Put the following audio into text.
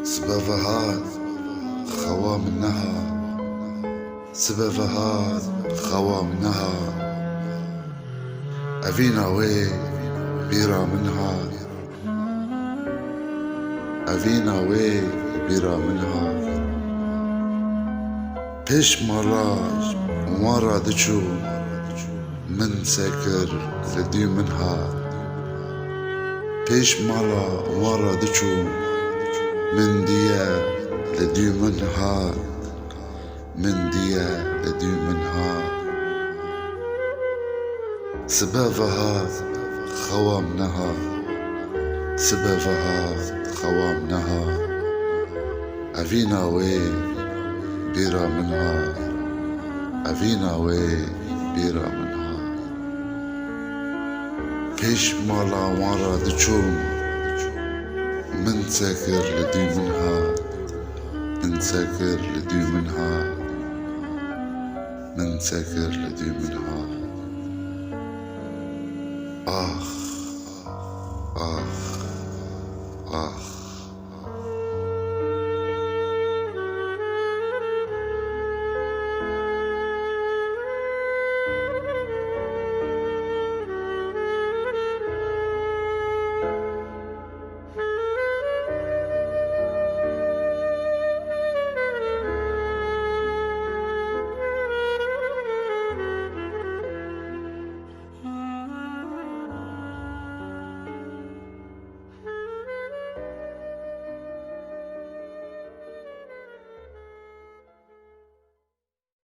سبفهات خوا منها، سبفهات خوا منها، أفينا وي بيرا منها، أفينا وي بيرا منها. بيش مرة دجو من سكر لدي منها، بيش مرة دجو من ديا لدي منها، من ديا لدي منها. سبابها خوامنها، سبابها خوامنها، أفينا وي بيرا منها، أفينا وي بيرا منها. بيش مرة دجوم من ساكر لدي منها، من ساكر لدي منها، من ساكر لدي منها. آخ آخ آخ